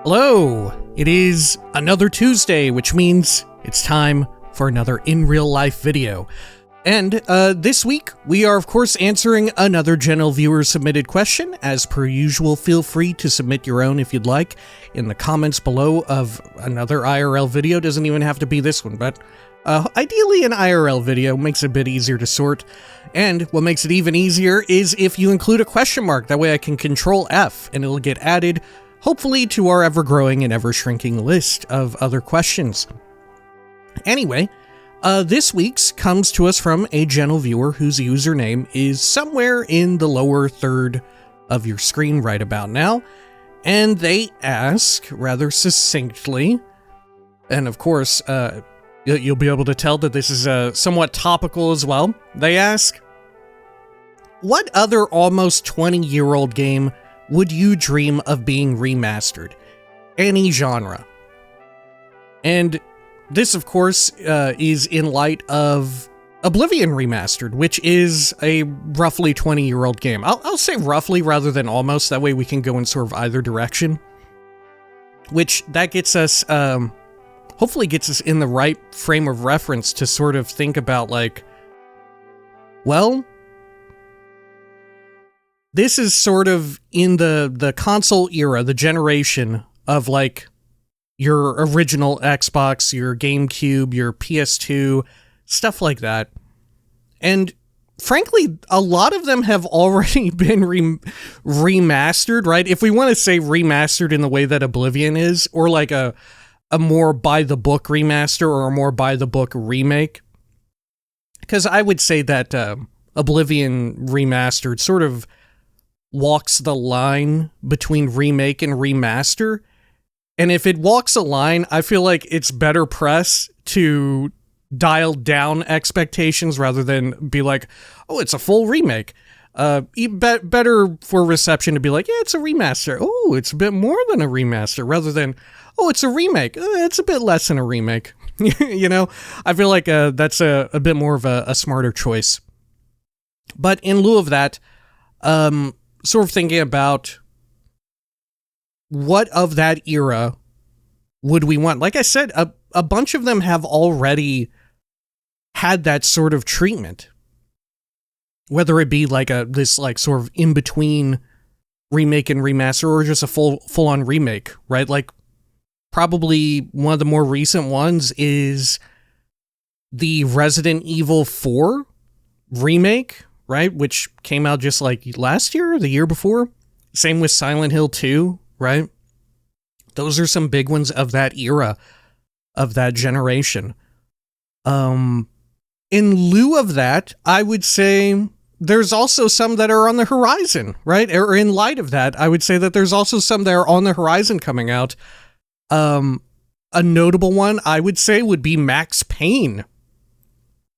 Hello! It is another Tuesday, which means it's time for another in real life video. And this week, we are of course answering another general viewer submitted question. As per usual, feel free to submit your own if you'd like in the comments below of another IRL video. Doesn't even have to be this one, but ideally an IRL video makes it a bit easier to sort. And what makes it even easier is if you include a question mark. That way I can control F and it'll get added, hopefully, to our ever-growing and ever-shrinking list of other questions. Anyway, this week's comes to us from a general viewer whose username is somewhere in the lower third of your screen right about now, and they ask, rather succinctly, and of course, you'll be able to tell that this is somewhat topical as well. They ask, what other almost 20-year-old game would you dream of being remastered? Any genre. And this, of course, is in light of Oblivion Remastered, which is a roughly 20-year-old game. I'll say roughly rather than almost, that way we can go in sort of either direction. Which, that gets us, hopefully gets us in the right frame of reference to sort of think about, like, well, this is sort of in the console era, the generation of, like, your original Xbox, your GameCube, your PS2, stuff like that. And frankly, a lot of them have already been remastered, right? If we want to say remastered in the way that Oblivion is, or like a more by-the-book remaster or a more by-the-book remake. Because I would say that Oblivion Remastered sort of walks the line between remake and remaster. And if it walks a line, I feel like it's better press to dial down expectations rather than be like, oh, it's a full remake. Better for reception to be like, yeah, it's a remaster. Oh, it's a bit more than a remaster, rather than, oh, it's a remake. It's a bit less than a remake. You know, I feel like that's a bit more of a smarter choice. But in lieu of that, sort of thinking about what of that era would we want? Like I said, a bunch of them have already had that sort of treatment. Whether it be like this like sort of in-between remake and remaster, or just a full-on remake, right? Like, probably one of the more recent ones is the Resident Evil 4 remake, right? Which came out just like last year or the year before. Same with Silent Hill 2, right? Those are some big ones of that era, of that generation. In lieu of that, I would say there's also some that are on the horizon, right? Or in light of that, I would say that there's also some that are on the horizon coming out. A notable one, I would say, would be Max Payne.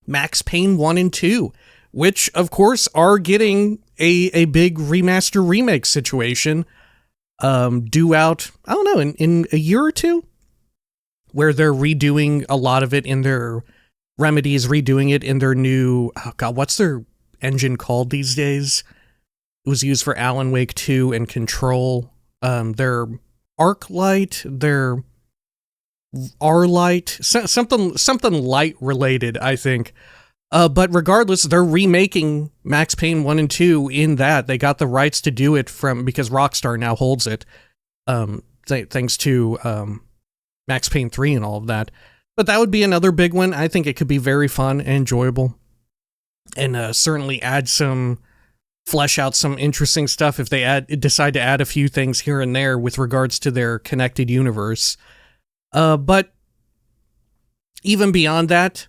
Max Payne 1 and 2, which, of course, are getting a big remaster remake situation due out, I don't know, in a year or two, where they're redoing a lot of it in their Remedy's redoing it in their new, oh god, what's their engine called these days? It was used for Alan Wake 2 and Control. Their Arclight, their R-Light, something light related, I think. But regardless, they're remaking Max Payne 1 and 2 in that. They got the rights to do it because Rockstar now holds it, thanks to Max Payne 3 and all of that. But that would be another big one. I think it could be very fun and enjoyable. And certainly flesh out some interesting stuff if they decide to add a few things here and there with regards to their connected universe. But even beyond that,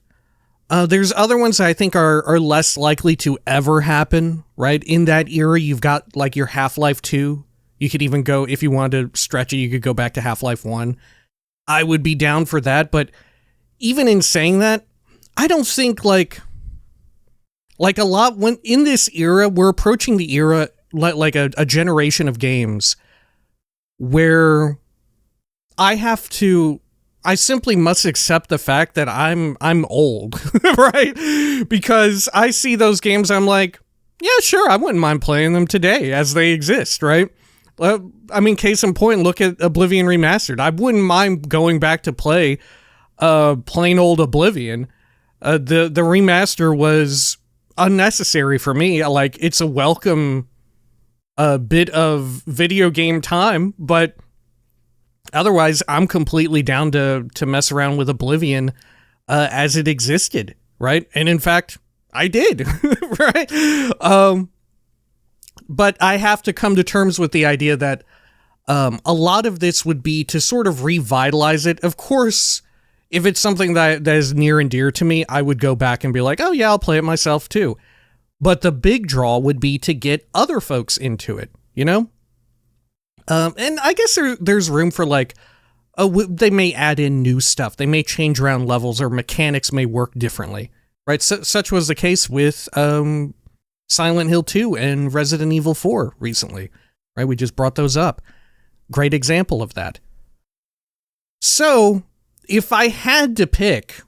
there's other ones that I think are less likely to ever happen, right? In that era, you've got like your Half-Life 2. You could even go, if you wanted to stretch it, you could go back to Half-Life 1. I would be down for that, but even in saying that, I don't think like a lot, when in this era, we're approaching the era like a generation of games where I simply must accept the fact that I'm old, right? Because I see those games, I'm like, yeah, sure, I wouldn't mind playing them today as they exist, right? I mean, case in point, look at Oblivion Remastered. I wouldn't mind going back to play plain old Oblivion. The remaster was unnecessary for me. Like, it's a welcome bit of video game time, but otherwise, I'm completely down to mess around with Oblivion as it existed, right? And in fact, I did, right? But I have to come to terms with the idea that a lot of this would be to sort of revitalize it. Of course, if it's something that is near and dear to me, I would go back and be like, oh yeah, I'll play it myself too. But the big draw would be to get other folks into it, you know? And I guess there's room for like, they may add in new stuff. They may change around levels, or mechanics may work differently, right? Such was the case with Silent Hill 2 and Resident Evil 4 recently, right? We just brought those up. Great example of that. So, if I had to pick,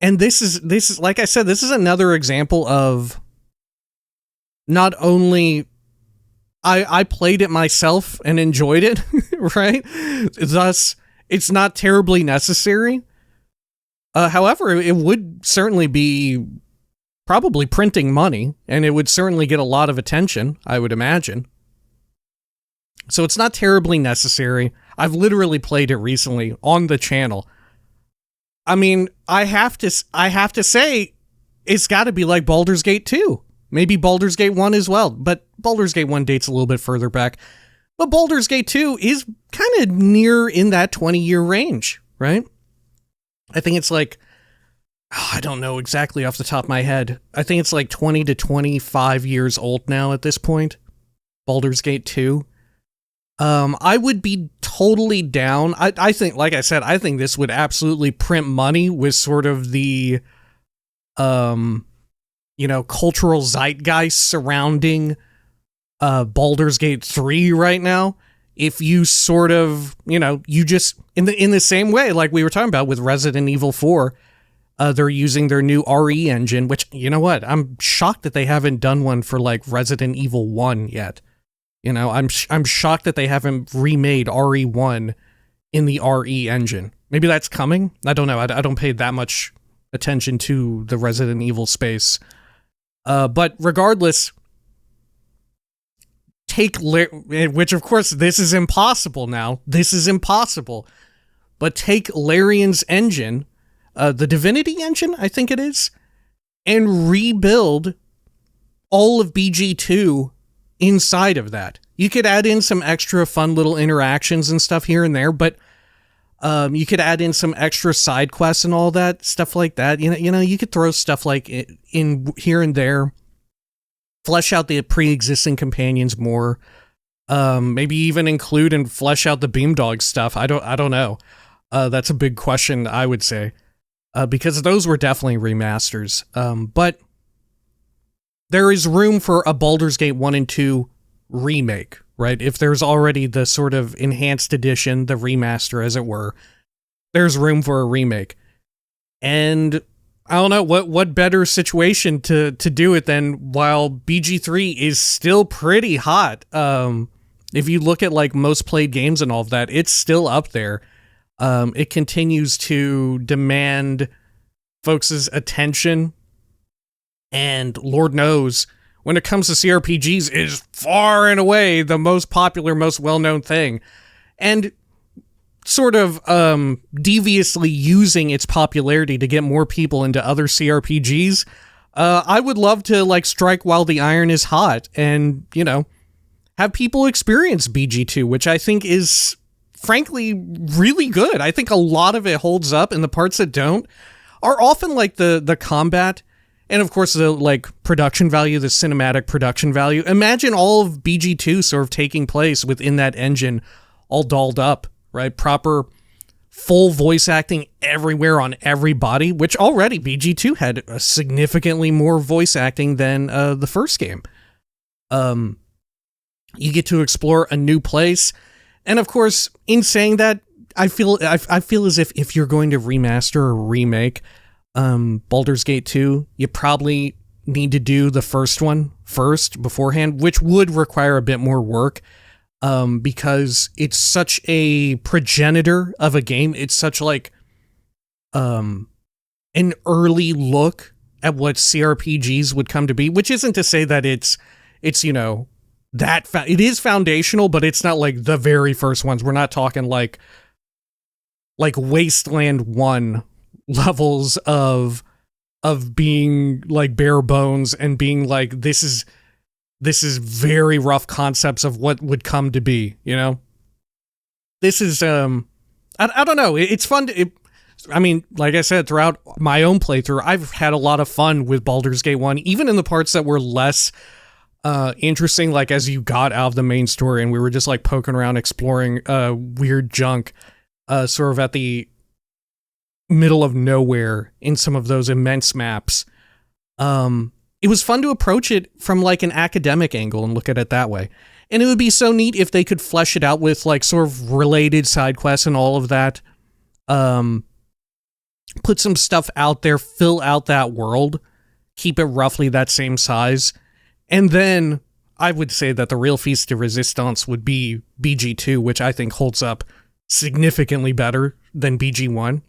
and this is like I said, this is another example of not only I played it myself and enjoyed it, right? Thus, it's not terribly necessary. However, it would certainly be probably printing money, and it would certainly get a lot of attention, I would imagine. So it's not terribly necessary. I've literally played it recently on the channel. I mean, I have to say, it's got to be like Baldur's Gate 2. Maybe Baldur's Gate 1 as well, but Baldur's Gate 1 dates a little bit further back. But Baldur's Gate 2 is kind of near in that 20-year range, right? I think it's like, I don't know exactly off the top of my head. I think it's like 20 to 25 years old now at this point. Baldur's Gate 2. I would be totally down. I think, like I said, I think this would absolutely print money with sort of the, cultural zeitgeist surrounding Baldur's Gate 3 right now. If you sort of, you just, in the same way, like we were talking about with Resident Evil 4, they're using their new RE engine, which, you know what, I'm shocked that they haven't done one for like Resident Evil 1 yet. I'm shocked that they haven't remade RE1 in the RE engine. Maybe that's coming? I don't know. I don't pay that much attention to the Resident Evil space. But regardless, which of course this is impossible now. This is impossible. But take Larian's engine, the Divinity engine, I think it is, and rebuild all of BG2 inside of that. You could add in some extra fun little interactions and stuff here and there, but you could add in some extra side quests and all that stuff like that. You could throw stuff like in here and there, flesh out the pre-existing companions more. Maybe even include and flesh out the Beamdog stuff. I don't know. That's a big question, I would say, because those were definitely remasters. But there is room for a Baldur's Gate 1 and 2 remake, right? If there's already the sort of enhanced edition, the remaster as it were, there's room for a remake. And I don't know, what better situation to do it than while BG3 is still pretty hot. If you look at like most played games and all of that, it's still up there. It continues to demand folks' attention. And Lord knows, when it comes to CRPGs, it is far and away the most popular, most well-known thing. And sort of deviously using its popularity to get more people into other CRPGs, I would love to like strike while the iron is hot and, have people experience BG2, which I think is, frankly, really good. I think a lot of it holds up, and the parts that don't are often like the combat. And of course, the like production value, the cinematic production value. Imagine all of BG2 sort of taking place within that engine, all dolled up, right? Proper full voice acting everywhere on everybody, which already BG2 had a significantly more voice acting than the first game. You get to explore a new place. And of course, in saying that, I feel as if you're going to remaster or remake Baldur's Gate 2, you probably need to do the first one first beforehand, which would require a bit more work, because it's such a progenitor of a game. It's such like an early look at what CRPGs would come to be, which isn't to say that it's you know, that it is foundational, but it's not like the very first ones. We're not talking like Wasteland 1 levels of being like bare bones and being like, this is very rough concepts of what would come to be, you know? This is, I don't know. It's fun I mean, like I said, throughout my own playthrough, I've had a lot of fun with Baldur's Gate 1, even in the parts that were less interesting, like as you got out of the main story and we were just like poking around exploring weird junk sort of at the middle of nowhere in some of those immense maps. It was fun to approach it from like an academic angle and look at it that way. And it would be so neat if they could flesh it out with like sort of related side quests and all of that. Put some stuff out there, fill out that world, keep it roughly that same size. And then I would say that the real Feast de Resistance would be BG2, which I think holds up significantly better than BG1.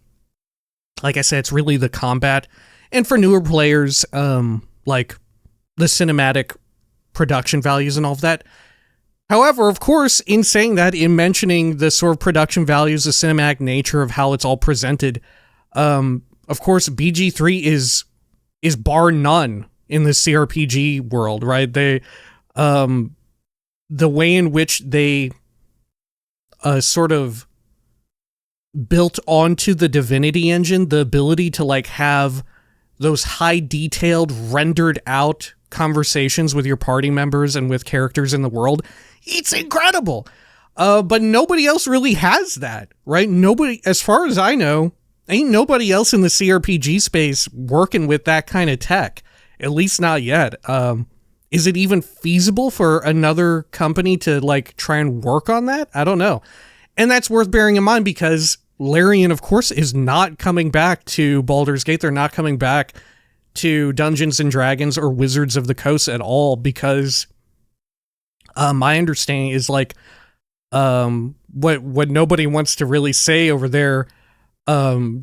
Like I said, it's really the combat. And for newer players, like the cinematic production values and all of that. However, of course, in saying that, in mentioning the sort of production values, the cinematic nature of how it's all presented, of course, BG3 is bar none in the CRPG world, right? They, the way in which they sort of built onto the Divinity engine, the ability to like have those high detailed rendered out conversations with your party members and with characters in the world, it's incredible. But nobody else really has that, right? Nobody, as far as I know, ain't nobody else in the CRPG space working with that kind of tech. At least not yet. Is it even feasible for another company to like try and work on that? I don't know. And that's worth bearing in mind because Larian, of course, is not coming back to Baldur's Gate. They're not coming back to Dungeons and Dragons or Wizards of the Coast at all because my understanding is like what nobody wants to really say over there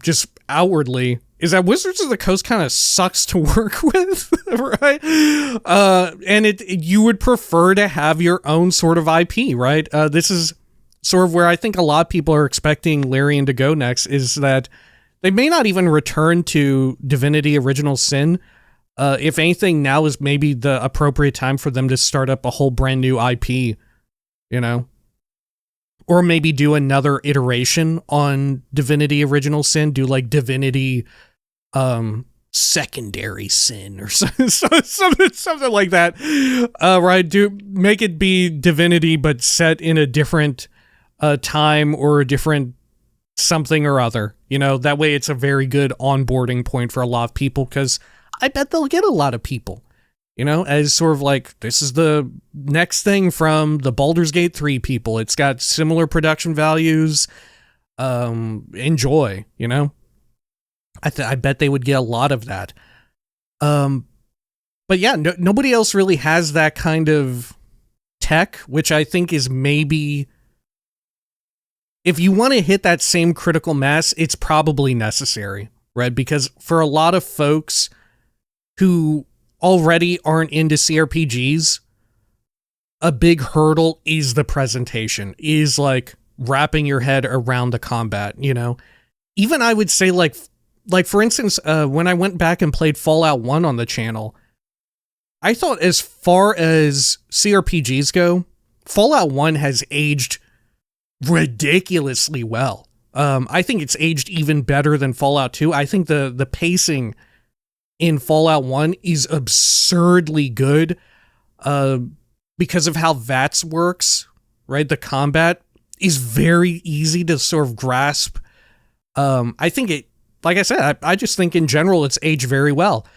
just outwardly is that Wizards of the Coast kind of sucks to work with, right? And you would prefer to have your own sort of IP, right? This is sort of where I think a lot of people are expecting Larian to go next, is that they may not even return to Divinity Original Sin. If anything, now is maybe the appropriate time for them to start up a whole brand new IP, you know? Or maybe do another iteration on Divinity Original Sin, do like Divinity Secondary Sin or something like that. Right? Make it be Divinity but set in a different time or a different something or other. You know, that way it's a very good onboarding point for a lot of people because I bet they'll get a lot of people. You know, as sort of like, this is the next thing from the Baldur's Gate 3 people. It's got similar production values. Enjoy, you know? I bet they would get a lot of that. But yeah, nobody else really has that kind of tech, which I think is maybe, if you want to hit that same critical mass, it's probably necessary, right? Because for a lot of folks who already aren't into CRPGs, a big hurdle is the presentation, is like wrapping your head around the combat, you know? Even I would say like for instance, when I went back and played Fallout 1 on the channel, I thought as far as CRPGs go, Fallout 1 has aged ridiculously well. I think it's aged even better than Fallout 2. I think the pacing in Fallout 1 is absurdly good because of how VATS works, right? The combat is very easy to sort of grasp. I think it, like I said, I just think in general it's aged very well.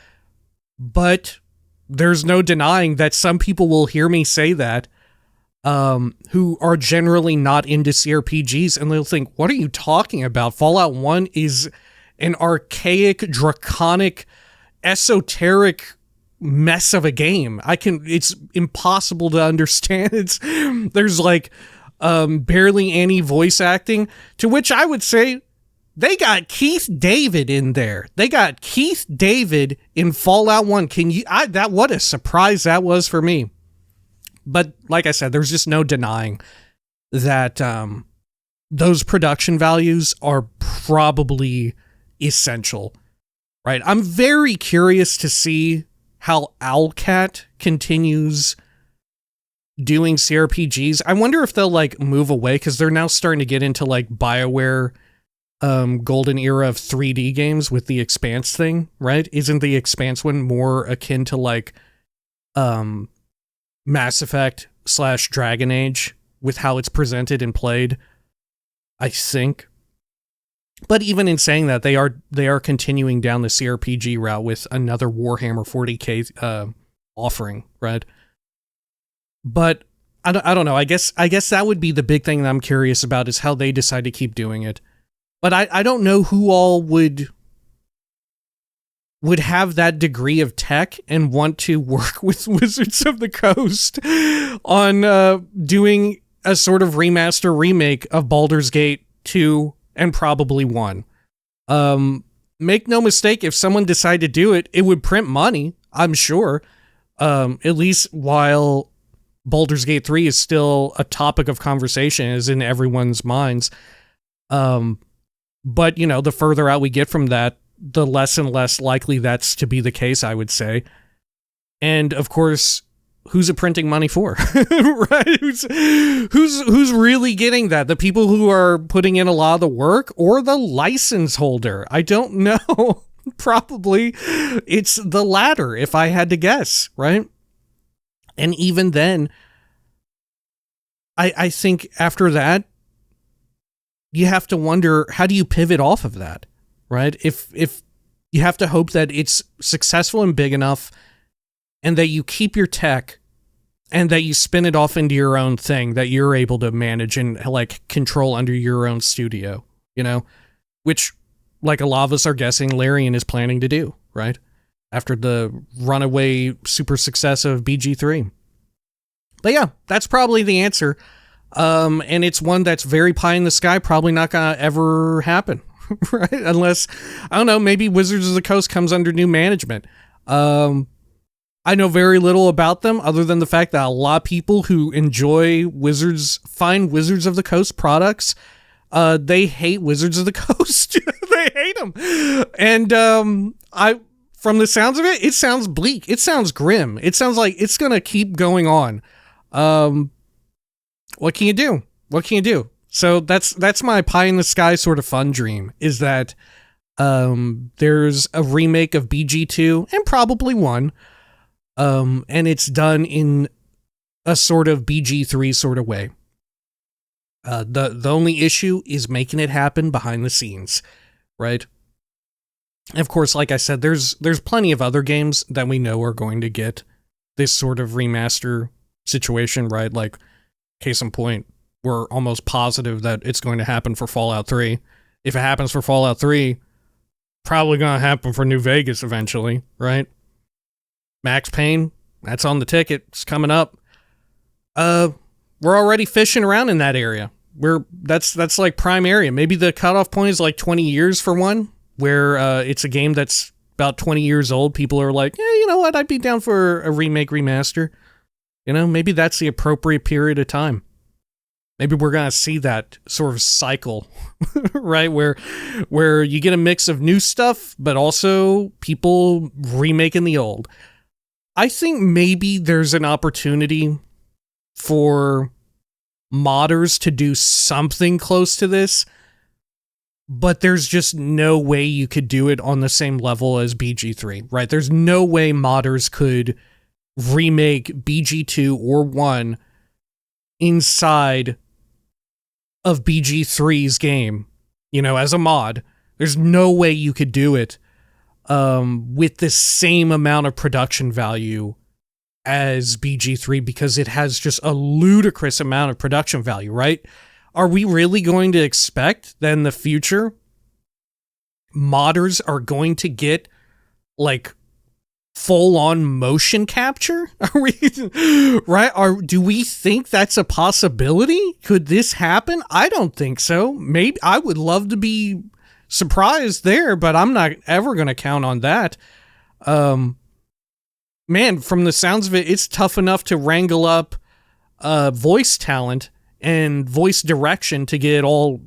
But there's no denying that some people will hear me say that who are generally not into CRPGs, and they'll think, what are you talking about? Fallout 1 is an archaic, draconic, esoteric mess of a game. It's impossible to understand. There's like barely any voice acting, to which I would say they got Keith David in there. They got Keith David in Fallout 1. What a surprise that was for me. But like I said, there's just no denying that those production values are probably essential, right? I'm very curious to see how Owlcat continues doing CRPGs. I wonder if they'll like move away, because they're now starting to get into like BioWare golden era of 3D games with the Expanse thing, right? Isn't the Expanse one more akin to like Mass Effect / Dragon Age with how it's presented and played, I think. But even in saying that, they are continuing down the CRPG route with another Warhammer 40K offering, right? But I don't know. I guess that would be the big thing that I'm curious about, is how they decide to keep doing it. But I don't know who all would have that degree of tech and want to work with Wizards of the Coast on doing a sort of remaster remake of Baldur's Gate 2 and probably 1. Make no mistake, if someone decided to do it, it would print money, I'm sure. At least while Baldur's Gate 3 is still a topic of conversation, is in everyone's minds. But, you know, the further out we get from that, the less and less likely that's to be the case, I would say. And of course, who's it printing money for? Right? Who's really getting that? The people who are putting in a lot of the work, or the license holder? I don't know. Probably it's the latter, if I had to guess, right? And even then, I think after that, you have to wonder, how do you pivot off of that? Right? If you have to hope that it's successful and big enough, and that you keep your tech, and that you spin it off into your own thing that you're able to manage and like control under your own studio, you know, which like a lot of us are guessing Larian is planning to do, right? After the runaway super success of BG3. But yeah, that's probably the answer. And it's one that's very pie in the sky, probably not gonna ever happen. Right? Unless, I don't know, maybe Wizards of the Coast comes under new management. I know very little about them, other than the fact that a lot of people who enjoy Wizards, find Wizards of the Coast products, they hate Wizards of the Coast. They hate them. And from the sounds of it, it sounds bleak. It sounds grim. It sounds like it's gonna keep going on. What can you do? What can you do? So that's my pie in the sky sort of fun dream, is that there's a remake of BG2 and probably 1, and it's done in a sort of BG3 sort of way. The only issue is making it happen behind the scenes, right? And of course, like I said, there's plenty of other games that we know are going to get this sort of remaster situation, right? Like, case in point, we're almost positive that it's going to happen for Fallout 3. If it happens for Fallout 3, probably going to happen for New Vegas eventually, right? Max Payne, that's on the ticket. It's coming up. We're already fishing around in that area. That's like prime area. Maybe the cutoff point is like 20 years for one, where it's a game that's about 20 years old. People are like, yeah, you know what? I'd be down for a remake, remaster. You know, maybe that's the appropriate period of time. Maybe we're going to see that sort of cycle, right? Where you get a mix of new stuff, but also people remaking the old. I think maybe there's an opportunity for modders to do something close to this, but there's just no way you could do it on the same level as BG3, right? There's no way modders could remake BG2 or 1 inside of BG3's game, you know, as a mod. There's no way you could do it with the same amount of production value as BG3, because it has just a ludicrous amount of production value, right? Are we really going to expect that in the future modders are going to get like full-on motion capture? Are we right? Do we think that's a possibility? Could this happen? I don't think so. Maybe I would love to be surprised there, but I'm not ever going to count on that. Man, from the sounds of it, it's tough enough to wrangle up voice talent and voice direction to get all,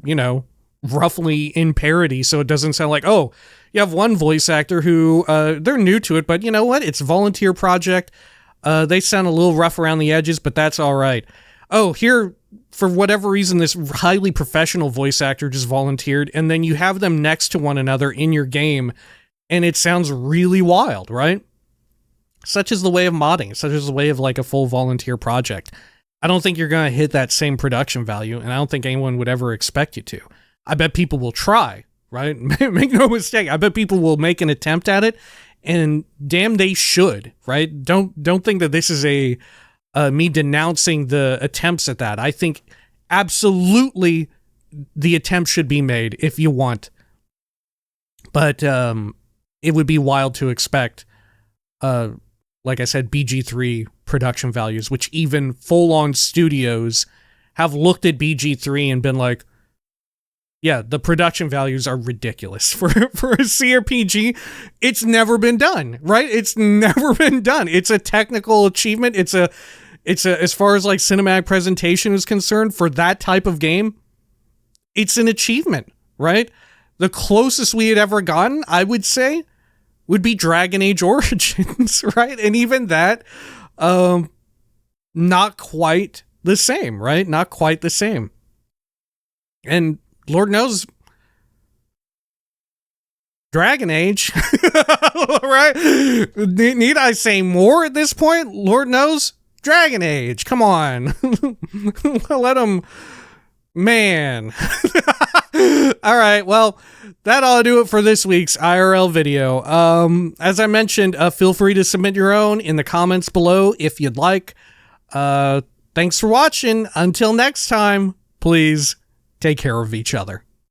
roughly in parity, so it doesn't sound like, oh, you have one voice actor who, they're new to it, but you know what? It's a volunteer project. They sound a little rough around the edges, but that's all right. Oh, here, for whatever reason, this highly professional voice actor just volunteered, and then you have them next to one another in your game, and it sounds really wild, right? Such is the way of modding. Such is the way of like a full volunteer project. I don't think you're going to hit that same production value, and I don't think anyone would ever expect you to. I bet people will try, right? Make no mistake. I bet people will make an attempt at it, and damn, they should, right? Don't think that this is me denouncing the attempts at that. I think absolutely the attempt should be made if you want, but it would be wild to expect, like I said, BG3 production values, which even full-on studios have looked at BG3 and been like, yeah, the production values are ridiculous. For a CRPG, it's never been done, right? It's never been done. It's a technical achievement. It's a as far as like cinematic presentation is concerned, for that type of game, it's an achievement, right? The closest we had ever gotten, I would say, would be Dragon Age Origins, right? And even that, not quite the same, right? Not quite the same. And Lord knows, Dragon Age, right? Need I say more at this point? Lord knows, Dragon Age, come on. Let them, man. All right, well, that ought to do it for this week's IRL video. As I mentioned, feel free to submit your own in the comments below if you'd like. Thanks for watching. Until next time, please take care of each other.